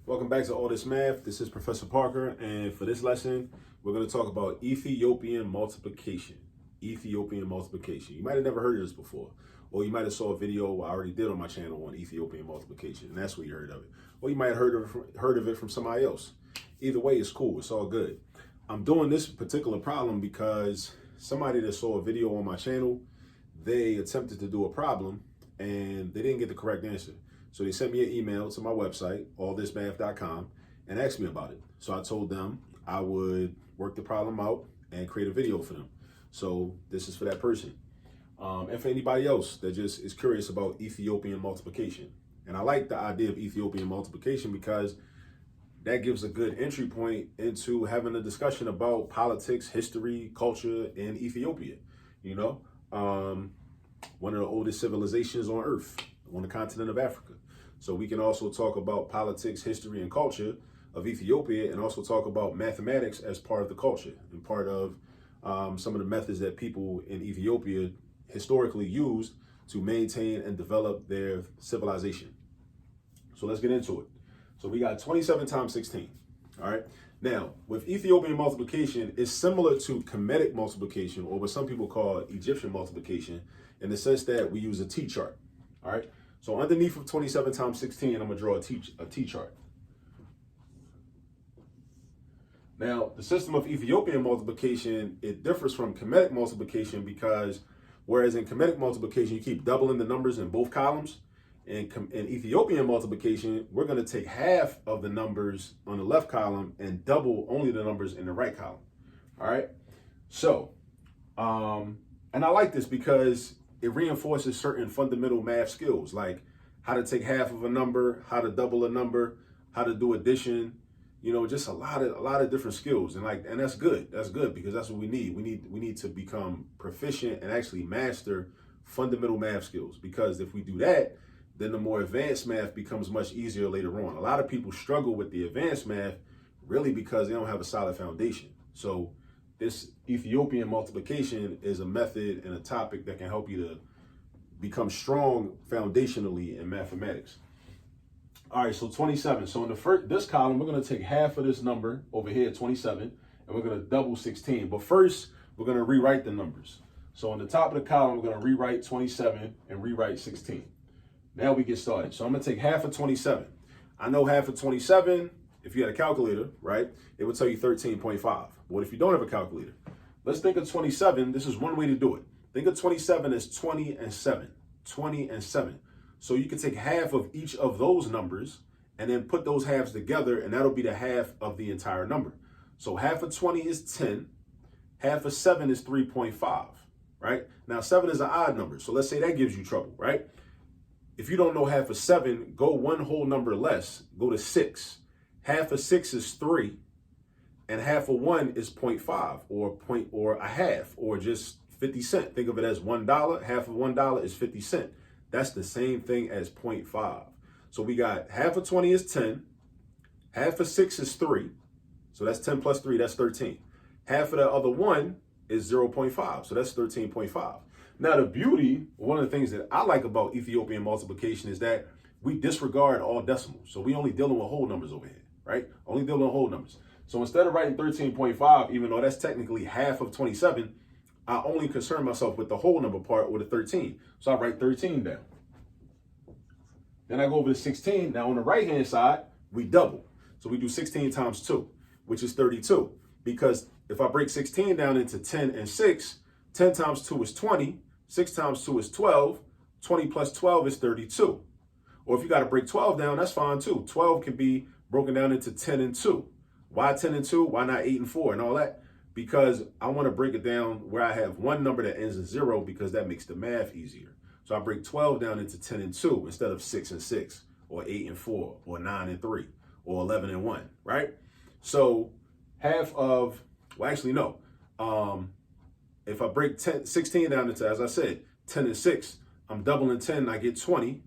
Welcome back to All This Math. This is Professor Parker, and for this lesson, we're going to talk about Ethiopian multiplication. Ethiopian multiplication. You might have never heard of this before, or you might have saw a video I already did on my channel on Ethiopian multiplication, and that's where you heard of it. Or you might have heard of it from somebody else. Either way, it's cool. It's all good. I'm doing this particular problem because somebody that saw a video on my channel, they attempted to do a problem, and they didn't get the correct answer. So they sent me an email to my website, allthismath.com, and asked me about it. So I told them I would work the problem out and create a video for them. So this is for that person. And for anybody else that just is curious about Ethiopian multiplication. And I like the idea of Ethiopian multiplication because that gives a good entry point into having a discussion about politics, history, culture in Ethiopia. You know, one of the oldest civilizations on Earth, on the continent of Africa. So we can also talk about politics, history, and culture of Ethiopia, and also talk about mathematics as part of the culture and part of some of the methods that people in Ethiopia historically used to maintain and develop their civilization. So let's get into it. So we got 27 times 16, all right? Now, with Ethiopian multiplication, it's similar to Kemetic multiplication, or what some people call Egyptian multiplication, in the sense that we use a T-chart, all right? So underneath of 27 times 16, I'm gonna draw a T-chart. Now, the system of Ethiopian multiplication, it differs from Kemetic multiplication because whereas in Kemetic multiplication, you keep doubling the numbers in both columns, in Ethiopian multiplication, we're gonna take half of the numbers on the left column and double only the numbers in the right column, all right? So, and I like this because it reinforces certain fundamental math skills, like how to take half of a number, how to double a number, how to do addition, you know, just a lot of different skills. And that's good. That's good because that's what we need. We need to become proficient and actually master fundamental math skills, because if we do that, then the more advanced math becomes much easier later on. A lot of people struggle with the advanced math really because they don't have a solid foundation. So this Ethiopian multiplication is a method and a topic that can help you to become strong foundationally in mathematics. All right, so 27. So in this column, we're going to take half of this number over here, 27, and we're going to double 16. But first, we're going to rewrite the numbers. So on the top of the column, we're going to rewrite 27 and rewrite 16. Now we get started. So I'm going to take half of 27. I know half of 27, if you had a calculator, right, it would tell you 13.5. What if you don't have a calculator? Let's think of 27. This is one way to do it. Think of 27 as 20 and 7. 20 and 7. So you can take half of each of those numbers and then put those halves together, and that'll be the half of the entire number. So half of 20 is 10. Half of 7 is 3.5, right? Now 7 is an odd number. So let's say that gives you trouble, right? If you don't know half of 7, go one whole number less. Go to 6. Half of 6 is 3. And half of 1 is 0.5 or a half, or just 50 cents. Think of it as $1. Half of $1 is 50 cents. That's the same thing as 0.5. So we got half of 20 is 10. Half of 6 is 3. So that's 10 plus 3, that's 13. Half of the other 1 is 0.5. So that's 13.5. Now the beauty, one of the things that I like about Ethiopian multiplication is that we disregard all decimals. So we only dealing with whole numbers over here, right? Only dealing with whole numbers. So instead of writing 13.5, even though that's technically half of 27, I only concern myself with the whole number part, or the 13. So I write 13 down. Then I go over to 16. Now on the right-hand side, we double. So we do 16 times 2, which is 32. Because if I break 16 down into 10 and 6, 10 times 2 is 20. 6 times 2 is 12. 20 plus 12 is 32. Or if you got to break 12 down, that's fine too. 12 can be broken down into 10 and 2. Why 10 and 2? Why not 8 and 4 and all that? Because I want to break it down where I have one number that ends in 0, because that makes the math easier. So I break 12 down into 10 and 2 instead of 6 and 6, or 8 and 4, or 9 and 3, or 11 and 1, right? So half of, well, actually, no. If I break 16 down into, as I said, 10 and 6, I'm doubling 10 and I get 20,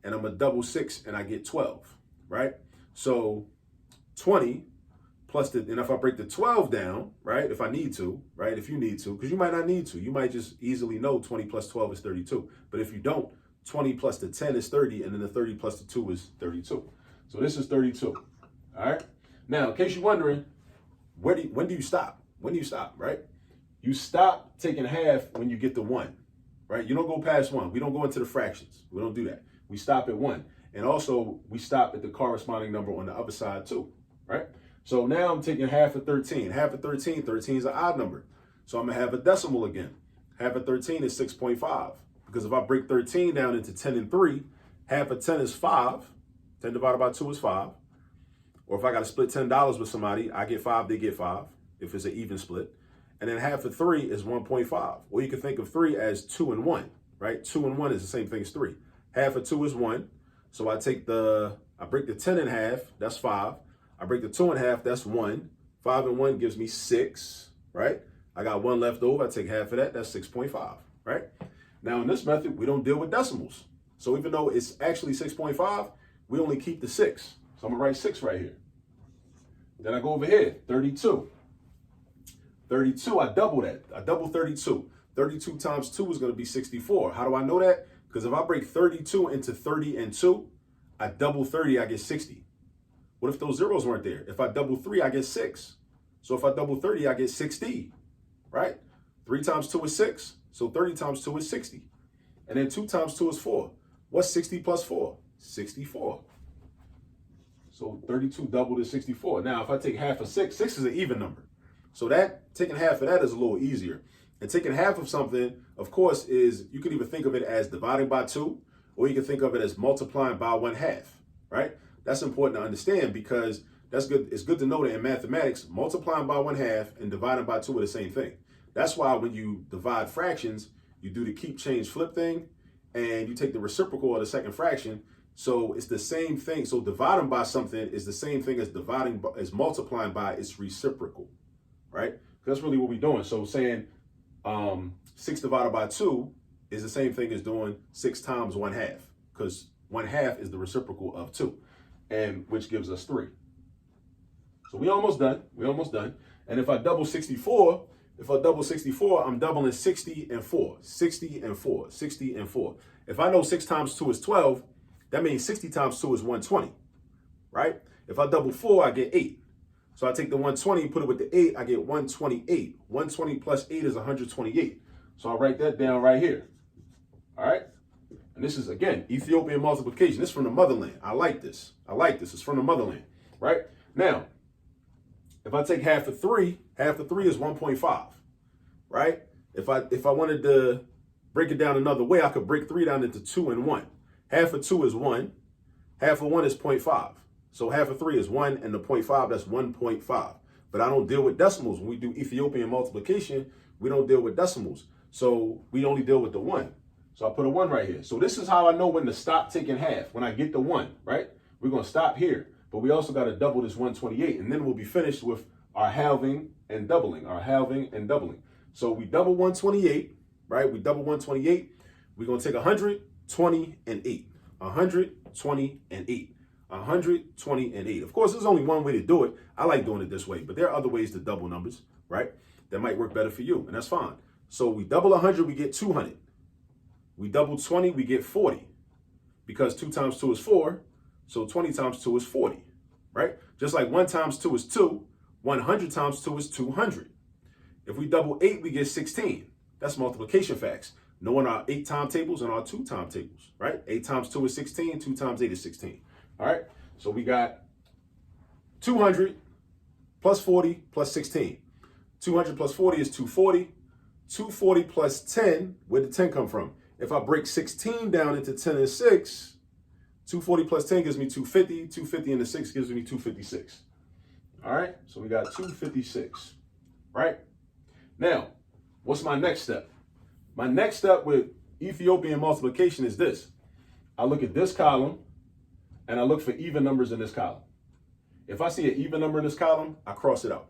and I'm going to double 6 and I get 12, right? So 20 plus and if I break the 12 down, right, if I need to, right, if you need to, because you might not need to, you might just easily know 20 plus 12 is 32. But if you don't, 20 plus the 10 is 30, and then the 30 plus the 2 is 32. So this is 32. All right. Now, in case you're wondering, when do you stop? When do you stop, right? You stop taking half when you get to 1, right? You don't go past 1. We don't go into the fractions. We don't do that. We stop at 1. And also, we stop at the corresponding number on the other side too, right? So now I'm taking half of 13. Half of 13, 13 is an odd number. So I'm going to have a decimal again. Half of 13 is 6.5. Because if I break 13 down into 10 and 3, half of 10 is 5. 10 divided by 2 is 5. Or if I got to split $10 with somebody, I get 5, they get 5, if it's an even split. And then half of 3 is 1.5. Or you can think of 3 as 2 and 1, right? 2 and 1 is the same thing as 3. Half of 2 is 1. So I break the 10 in half, that's 5. I break the 2 in half, that's 1. 5 and 1 gives me 6, right? I got 1 left over, I take half of that, that's 6.5, right? Now in this method, we don't deal with decimals. So even though it's actually 6.5, we only keep the 6. So I'm gonna write 6 right here. Then I go over here, 32. 32, I double that. I double 32. 32 times 2 is gonna be 64. How do I know that? Because if I break 32 into 30 and 2, I double 30, I get 60. What if those zeros weren't there? If I double 3, I get 6. So if I double 30, I get 60, right? 3 times 2 is 6. So 30 times 2 is 60. And then 2 times 2 is 4. What's 60 plus 4? 64. So 32 doubled is 64. Now, if I take half of 6, 6 is an even number. So taking half of that is a little easier. And taking half of something, of course, you can either think of it as dividing by 2, or you can think of it as multiplying by 1/2, right? That's important to understand because that's good. It's good to know that in mathematics, multiplying by 1/2 and dividing by 2 are the same thing. That's why when you divide fractions, you do the keep, change, flip thing, and you take the reciprocal of the second fraction. So it's the same thing. So dividing by something is the same thing as multiplying by its reciprocal, right? That's really what we're doing. So saying 6 divided by 2 is the same thing as doing 6 times 1/2, because 1/2 is the reciprocal of 2, and which gives us 3. So we almost done. We almost done. And if I double 64, I'm doubling 60 and 4, 60 and 4, 60 and 4. If I know 6 times 2 is 12, that means 60 times 2 is 120, right? If I double 4, I get 8. So I take the 120, put it with the 8, I get 128. 120 plus 8 is 128. So I'll write that down right here. All right? And this is, again, Ethiopian multiplication. This is from the motherland. I like this. I like this. It's from the motherland, right? Now, if I take half of 3 is 1.5, right? If I wanted to break it down another way, I could break 3 down into 2 and 1. Half of 2 is 1. Half of 1 is 0.5. So half of 3 is 1, and the 0.5, that's 1.5. But I don't deal with decimals. When we do Ethiopian multiplication, we don't deal with decimals. So we only deal with the 1. So I put a 1 right here. So this is how I know when to stop taking half. When I get the 1, right? We're going to stop here. But we also got to double this 128. And then we'll be finished with our halving and doubling. Our halving and doubling. So we double 128, right? We double 128. We're going to take 120 and 8. 120 and 8. 120 and 8. Of course, there's only one way to do it. I like doing it this way, but there are other ways to double numbers, right? That might work better for you, and that's fine. So we double 100, we get 200. We double 20, we get 40. Because 2 times 2 is 4, so 20 times 2 is 40, right? Just like 1 times 2 is 2, 100 times 2 is 200. If we double 8, we get 16. That's multiplication facts. Knowing our 8 timetables and our 2 timetables, right? 8 times 2 is 16, 2 times 8 is 16. All right, so we got 200 plus 40 plus 16. 200 plus 40 is 240. 240 plus 10, where did 10 come from? If I break 16 down into 10 and 6, 240 plus 10 gives me 250. 250 into 6 gives me 256. All right, so we got 256, right? Now, what's my next step? My next step with Ethiopian multiplication is this. I look at this column, and I look for even numbers in this column. If I see an even number in this column, I cross it out.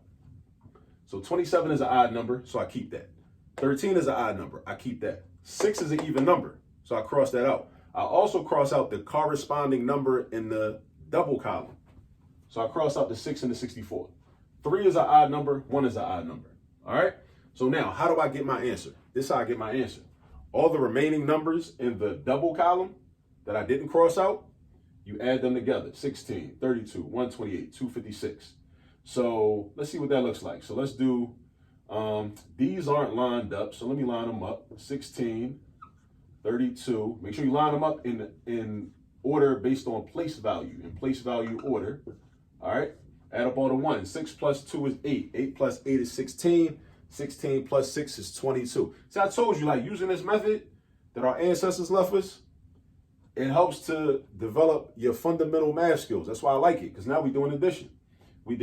So 27 is an odd number, so I keep that. 13 is an odd number, I keep that. 6 is an even number, so I cross that out. I also cross out the corresponding number in the double column. So I cross out the 6 and the 64. 3 is an odd number, 1 is an odd number. All right? So now, how do I get my answer? This is how I get my answer. All the remaining numbers in the double column that I didn't cross out, You add them together, 16, 32, 128, 256. So let's see what that looks like. So let's do, these aren't lined up, so let me line them up. 16, 32. Make sure you line them up in order based on place value, in place value order. All right, add up all the ones. 6 plus 2 is 8. 8 plus 8 is 16. 16 plus 6 is 22. See, I told you, like, using this method that our ancestors left us, it helps to develop your fundamental math skills. That's why I like it, because now we're doing addition. We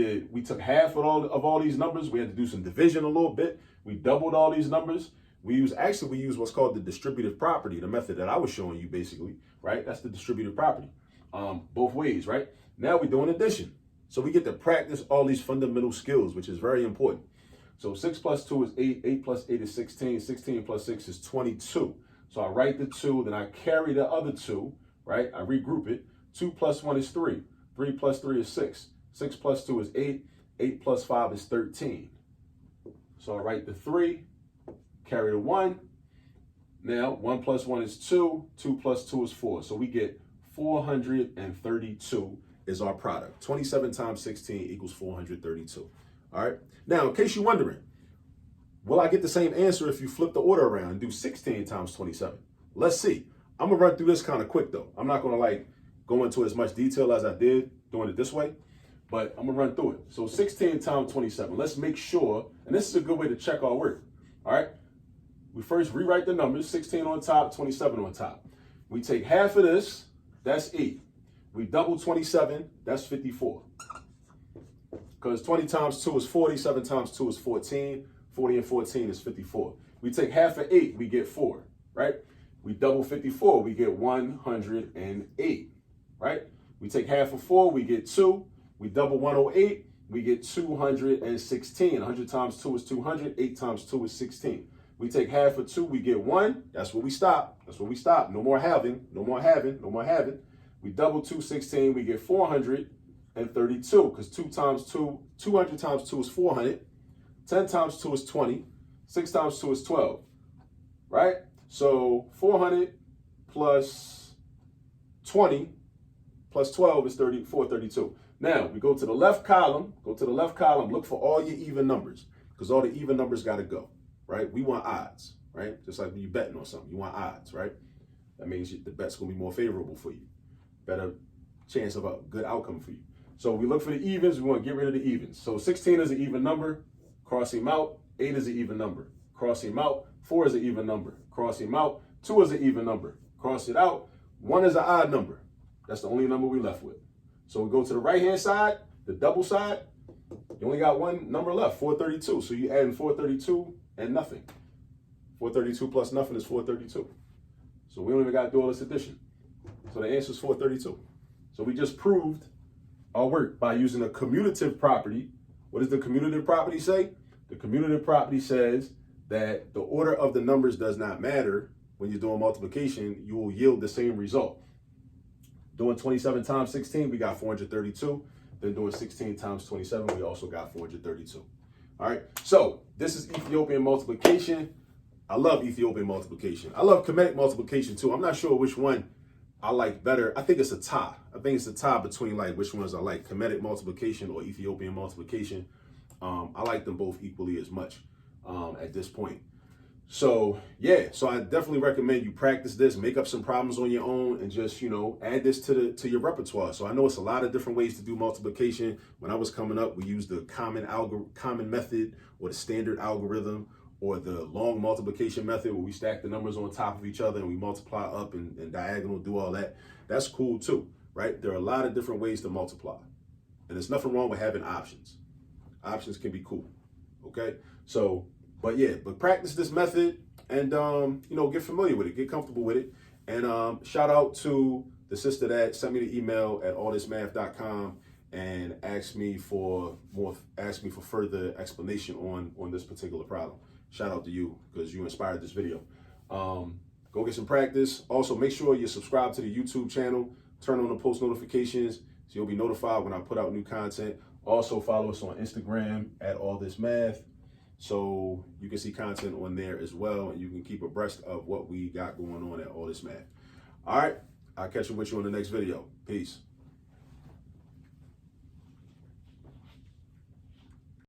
took half of all these numbers. We had to do some division a little bit. We doubled all these numbers. We use what's called the distributive property, the method that I was showing you basically, right? That's the distributive property, both ways, right? Now we're doing addition. So we get to practice all these fundamental skills, which is very important. So 6 plus 2 is 8, 8 plus 8 is 16, 16 plus 6 is 22. So I write the 2, then I carry the other 2, right? I regroup it. 2 plus 1 is 3. 3 plus 3 is 6. 6 plus 2 is 8. 8 plus 5 is 13. So I write the 3, carry the 1. Now, 1 plus 1 is 2. 2 plus 2 is 4. So we get 432 is our product. 27 times 16 equals 432. All right? Now, in case you're wondering, will I get the same answer if you flip the order around and do 16 times 27? Let's see. I'm going to run through this kind of quick, though. I'm not going to, like, go into as much detail as I did doing it this way, but I'm going to run through it. So 16 times 27. Let's make sure, and this is a good way to check our work. All right? We first rewrite the numbers, 16 on top, 27 on top. We take half of this, that's 8. We double 27, that's 54. Because 20 times 2 is 40, 7 times 2 is 14. 40 and 14 is 54. We take half of 8, we get 4, right? We double 54, we get 108, right? We take half of 4, we get 2. We double 108, we get 216. 100 times 2 is 200. 8 times 2 is 16. We take half of 2, we get 1. That's where we stop. That's where we stop. No more having, no more having, no more having. We double 216, we get 432, because 200 times 2 is 400. 10 times 2 is 20. 6 times 2 is 12, right? So 400 plus 20 plus 12 is 432. Now, we go to the left column. Look for all your even numbers, because all the even numbers got to go, right? We want odds, right? Just like when you're betting on something, you want odds, right? That means the bet's going to be more favorable for you. Better chance of a good outcome for you. So we look for the evens. We want to get rid of the evens. So 16 is an even number. Cross him out. 8 is an even number. Cross him out. 4 is an even number. Cross him out. 2 is an even number. Cross it out. 1 is an odd number. That's the only number we left with. So we go to the right-hand side, the double side. You only got one number left, 432. So you add in 432 and nothing. 432 plus nothing is 432. So we don't even got to do all this addition. So the answer is 432. So we just proved our work by using a commutative property. What does the commutative property say? The commutative property says that the order of the numbers does not matter. When you're doing multiplication, you will yield the same result. Doing 27 times 16, we got 432. Then doing 16 times 27, we also got 432. All right, so this is Ethiopian multiplication. I love Ethiopian multiplication. I love Kemetic multiplication too. I'm not sure which one I like better. I think it's a tie. I think it's a tie between like which ones I like, Kemetic multiplication or Ethiopian multiplication. I like them both equally as much at this point. So yeah, so I definitely recommend you practice this, make up some problems on your own, and just, you know, add this to your repertoire. So I know it's a lot of different ways to do multiplication. When I was coming up, we used the common method or the standard algorithm, or the long multiplication method where we stack the numbers on top of each other and we multiply up and diagonal, do all that. That's cool too, right? There are a lot of different ways to multiply. And there's nothing wrong with having options. Options can be cool, okay? So, but practice this method and, you know, get familiar with it, get comfortable with it. And shout out to the sister that sent me the email at allthismath.com and asked me for further explanation on this particular problem. Shout out to you, because you inspired this video. Go get some practice. Also, make sure you subscribe to the YouTube channel. Turn on the post notifications so you'll be notified when I put out new content. Also, follow us on Instagram at allthismath, so you can see content on there as well, and you can keep abreast of what we got going on at All This Math. All right, I'll catch you with you in the next video. Peace.